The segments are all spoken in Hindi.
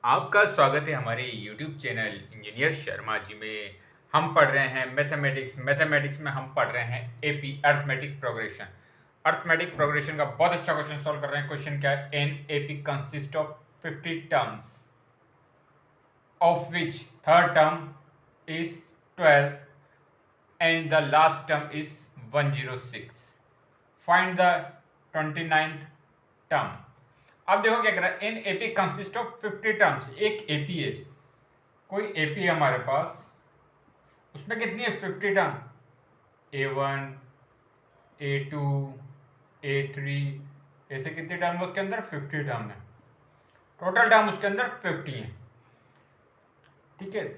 आपका स्वागत है हमारे YouTube channel engineer Sharma ji में। हम पढ़ रहे हैं मैथमेटिक्स में हम पढ़ रहे हैं AP arithmetic progression. Arithmetic progression का बहुत अच्छा क्वेश्चन सॉल्व कर रहे हैं। क्वेश्चन क्या है? An AP consist of 50 terms of which third term is 12 and the last term is 106। Find the 29th term. अब देखो क्या कर रहा है। An AP consist of 50 terms. एक एपी है, कोई एपी है हमारे पास, उसमें कितनी है 50 टर्म। A1 A2 A3 ऐसे कितने टर्म है उसके अंदर? 50 टर्म है। टोटल टर्म उसके अंदर 50 है। ठीक है।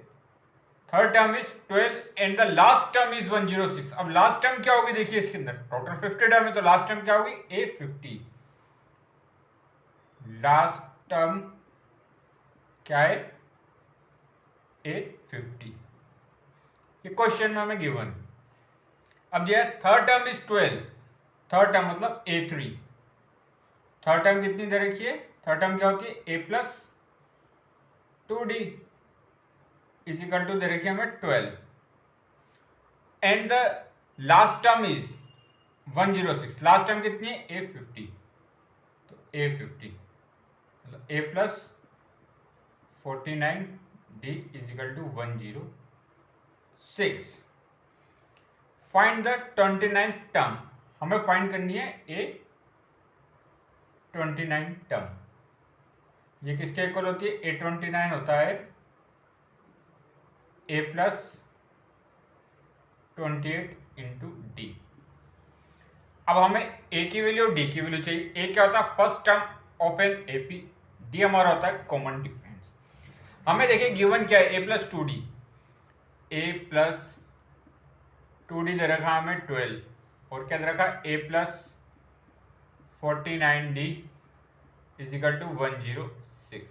Third term is 12 and the last term is 106। अब लास्ट टर्म क्या होगी देखिए इसके अंदर, टोटल 50 टर्म है तो लास्ट टर्म क्या होगी? A50। लास्ट टर्म क्या है? A50। ये क्वेश्चन में हमें गिवन। अब ये third term is 12। Third term मतलब A3। थर्ड टर्म कितनी दे रखी है? थर्ड टर्म क्या होती है? A plus 2D is equal to दे रखी है हमें 12 and the last term is 106। Last term कितनी है? A50। तो A50 मतलब A plus 49D is equal to 106। Find the 29th term. हमें फाइंड करनी है A29 टर्म। ये किसके इक्वल होती है? A29 होता है A प्लस 28 इंटू डी। अब हमें A की वैल्यू और D की वैल्यू चाहिए। A क्या होता है? First term of an AP. D हमारा होता है कॉमन डिफरेंस। हमें देखिए गिवन क्या है? A plus 2D। A plus 2D दे रखा हमें 12 और क्या दे रखा? A plus 49D is equal to 106।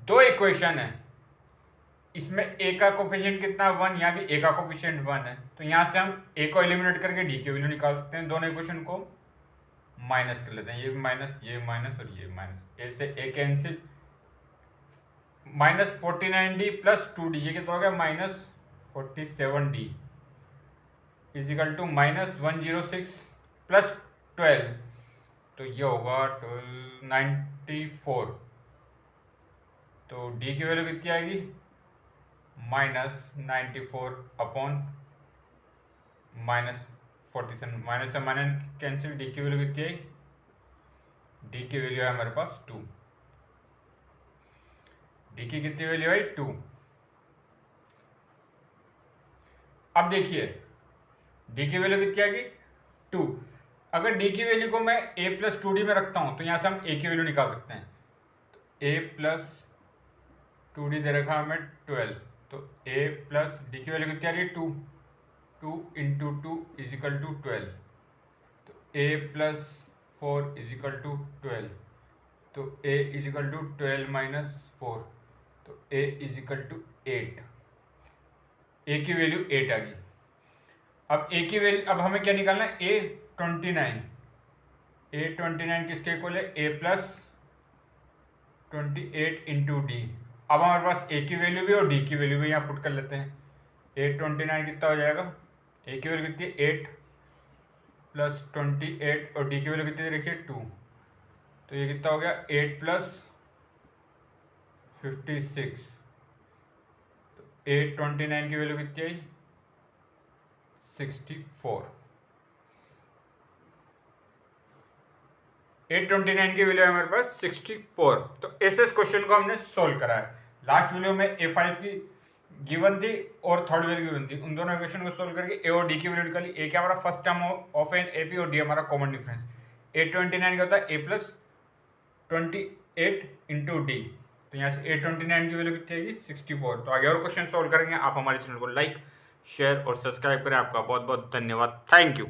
दो इक्वेशन है, इसमें A का कोफिशिएंट कितना? 1। यहाँ भी A का कोफिशिएंट 1 है, तो यहाँ से हम A को एलिमिनेट करके D की वैल्यू निकाल सकते हैं। दोनों इक्वेशन को माइनस कर लेते हैं। ये माइनस, ये माइनस और ये माइनस। A से A cancel. Minus 49D plus 2D ये कितना हो गया? Minus 47D is equal to minus 106 plus 12 तो ये होगा 94। तो D की वैल्यू कितनी आएगी? Minus 94 upon minus 47। माइनस से माइनस कैंसिल। D की वैल्यू कितनी आई? D की वैल्यू है हमारे पास 2। D की कितनी वैल्यू आई? 2। अब देखिए D की वैल्यू कितनी आएगी? 2। अगर D की वैल्यू को मैं A प्लस 2D में रखता हूं तो यहां से हम A की वैल्यू निकाल सकते हैं। तो A प्लस 2D दे रखा हमें 12, तो A प्लस D की वैल्यू कितनी आ रही है? 2। 2 इंटू 2 इज इक्वल टू 12। तो A plus 4 is equal to 12। तो A इज इक्वल टू 12 माइनस 4। तो A is equal to 8। A की वैल्यू 8 आ गई। अब A की वैल्यू, अब हमें क्या निकालना है? A29। A29 किसके इक्वल है? A plus 28 into D. अब हमारे पास A की वैल्यू भी और D की वैल्यू भी यहाँ पुट कर लेते हैं। A29 कितना हो जाएगा? A की वैल्यू कितनी है? 8 प्लस 28 और D की वैल्यू कितनी रखिए? 2। तो ये कितना हो गया? 8 प्लस 56। तो A29 की वैल्यू कितनी आई? 64। A29 की वैल्यू है हमारे पास 64। तो ऐसे क्वेश्चन को हमने सोल्व करा है। लास्ट वीडियो में A5 की गिवन थी और थर्ड वैल्यू गिवन थी। उन दोनों इक्वेशन को सोल्व करके A और D की वैल्यू निकाली। A क्या हमारा first term of an AP और D हमारा कॉमन डिफरेंस। A29 क्या होता है? A plus 28 into D. तो यहाँ से A29 की वैल्यू कितनी आएगी? 64। तो आगे और क्वेश्चन सोल्व करेंगे। आप हमारे चैनल को लाइक, शेयर और सब्सक्राइब करें। आपका बहुत बहुत धन्यवाद। Thank you.